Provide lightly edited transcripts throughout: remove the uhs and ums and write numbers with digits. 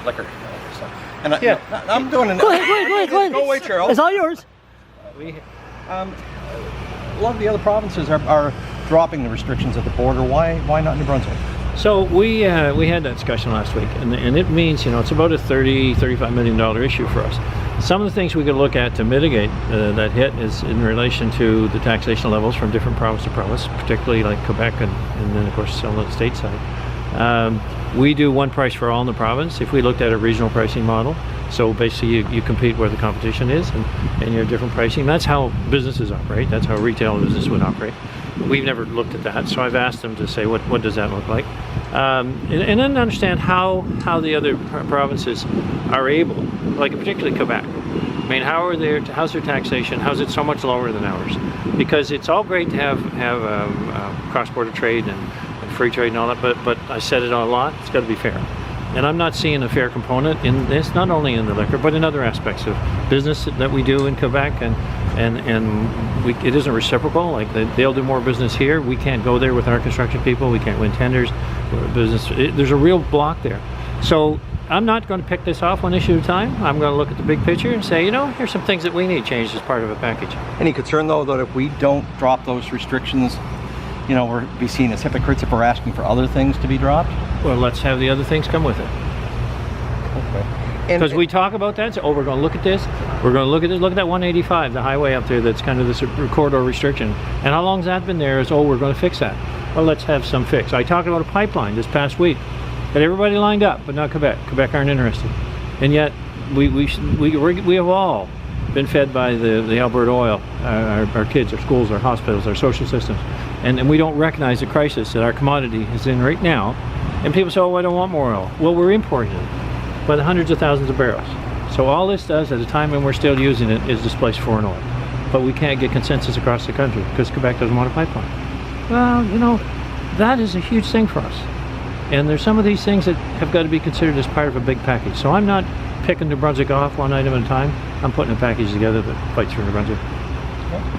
liquor. And I'm doing it. Go ahead. Go away, Charles. It's all yours. A lot of the other provinces are dropping the restrictions at the border. Why not New Brunswick? So we had that discussion last week, and it means, it's about a $35 million issue for us. Some of the things we could look at to mitigate that hit is in relation to the taxation levels from different province to province, particularly like Quebec and then of course on the state side. We do one price for all in the province. If we looked at a regional pricing model, so basically you compete where the competition is, and you have different pricing. That's how businesses operate. That's how retail business would operate. We've never looked at that, so I've asked them to say what does that look like, and then understand how the other provinces are able, like particularly Quebec. I mean, how's their taxation? How's it so much lower than ours? Because it's all great to have cross-border trade and free trade and all that, but I said it a lot. It's got to be fair. And I'm not seeing a fair component in this, not only in the liquor, but in other aspects of business that we do in Quebec, and it isn't reciprocal. Like they'll do more business here. We can't go there with our construction people. We can't win tenders. There's a real block there. So I'm not going to pick this off one issue at a time. I'm going to look at the big picture and say, here's some things that we need changed as part of a package. Any concern though that if we don't drop those restrictions, we're be seen as hypocrites if we're asking for other things to be dropped? Well, let's have the other things come with it. Okay. Because we talk about that, so we're going to look at this. We're going to look at that 185, the highway up there that's kind of this corridor restriction. And how long's that been there? We're going to fix that. Well, let's have some fix. I talked about a pipeline this past week. Got everybody lined up, but not Quebec. Quebec aren't interested. And yet, we have all been fed by the Alberta oil, our kids, our schools, our hospitals, our social systems. And we don't recognize the crisis that our commodity is in right now. And people say, I don't want more oil. Well, we're importing it by the hundreds of thousands of barrels. So all this does at a time when we're still using it is displace foreign oil. But we can't get consensus across the country because Quebec doesn't want a pipeline. Well, that is a huge thing for us. And there's some of these things that have got to be considered as part of a big package. So I'm not picking New Brunswick off one item at a time. I'm putting a package together that fights for New Brunswick.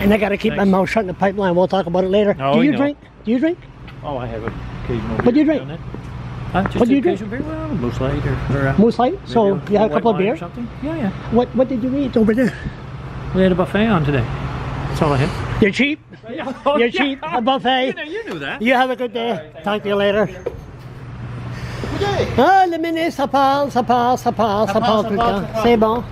And I got to keep my mouth shut in the pipeline. We'll talk about it later. Do you drink? Do you drink? Oh, I have an occasional beer. What do you drink? Just what do you drink? Beer? Well, Moose Light or Moose Light? So you had a couple of beers? Or something? Yeah. What did you eat over there? We had a buffet on today. That's all I had. You're cheap. You're cheap. A buffet. You knew that. You have a good day. Talk to you later. Ah, le mini, ça parle tout le temps. C'est bon.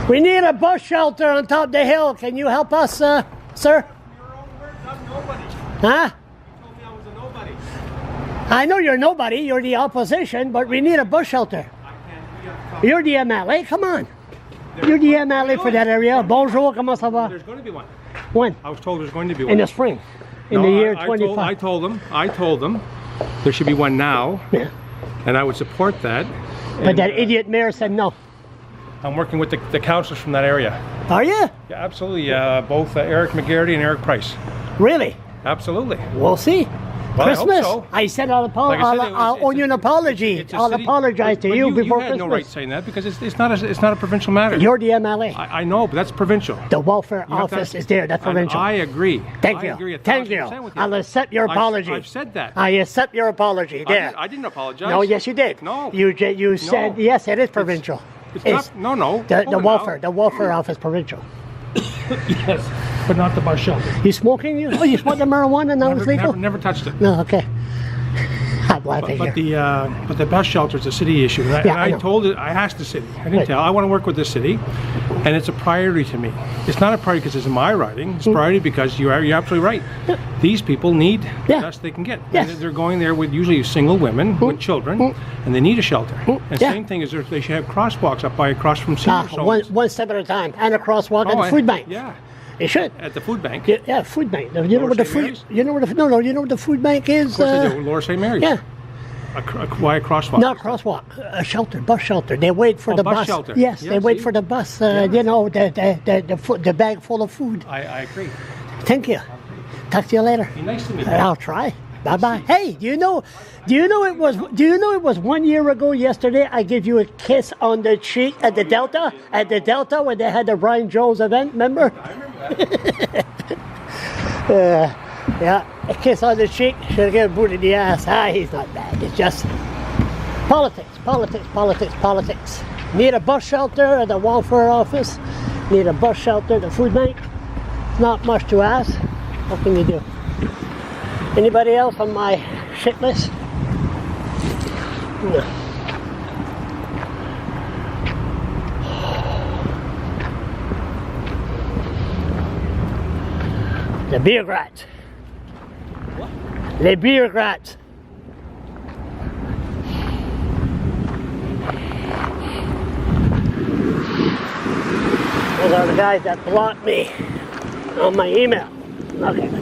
We need a bus shelter on top of the hill. Can you help us, sir? I'm nobody. Huh? You told me I was a nobody. I know you're nobody. You're the opposition, but we need a bus shelter. You're the MLA. Come on. You're the MLA for that area. Bonjour. Comment ça va? There's going to be one. When? I was told there's going to be one. In the spring. In the year 25. I told them there should be one now. Yeah. And I would support that. But that idiot mayor said no. I'm working with the councillors from that area. Are you? Yeah, absolutely. Both Eric McGarity and Eric Price. Really? Absolutely. We'll see. Well, Christmas. I hope so. I said I'll owe you an apology. I'll apologize to you before Christmas. You had no right saying that because it's not a provincial matter. You're the MLA. I know, but that's provincial. The welfare office is there. That's provincial. I agree. Thank you. I agree Thank you. I'll accept your apology. I've said that. I accept your apology. There. I didn't apologize. No, yes, you did. No. You said yes. It is provincial. It's not. No. The welfare office provincial. Yes, but not the bus shelter. You smoking? You smoked the marijuana? Now it's legal. Never touched it. No. Okay. I'm glad to hear. But the bus shelter is a city issue. And I I asked the city. I didn't tell. I want to work with the city, and it's a priority to me. It's not a priority because it's in my writing. It's a priority because you're absolutely right. These people need the best they can get. Yes. And they're going there with usually single women with children, and they need a shelter. And same thing is they should have crosswalks up across from senior homes. One step at a time, and a crosswalk at the food bank. Yeah. It should. At the food bank. Yeah, food bank. You know what the food? You know what the food bank is? Of course I do. Lower St. Mary's. Yeah. Why a crosswalk? Not crosswalk. A shelter, bus shelter. They wait for the bus. Shelter. Yes, they wait for the bus. The bag full of food. I agree. Thank you. Talk to you later. Be nice to me. I'll try. Bye bye. Hey, do you know it was 1 year ago yesterday I gave you a kiss on the cheek at the Delta when they had the Brian Jones event, remember? I remember that. Yeah, a kiss on the cheek, should have given a boot in the ass. Ah, he's not bad. It's just politics, politics, politics, politics. Need a bus shelter at the welfare office. Need a bus shelter at the food bank. It's not much to ask. What can you do? Anybody else on my shit list? No. The bureaucrats. What? The bureaucrats. Those are the guys that blocked me on my email. Okay.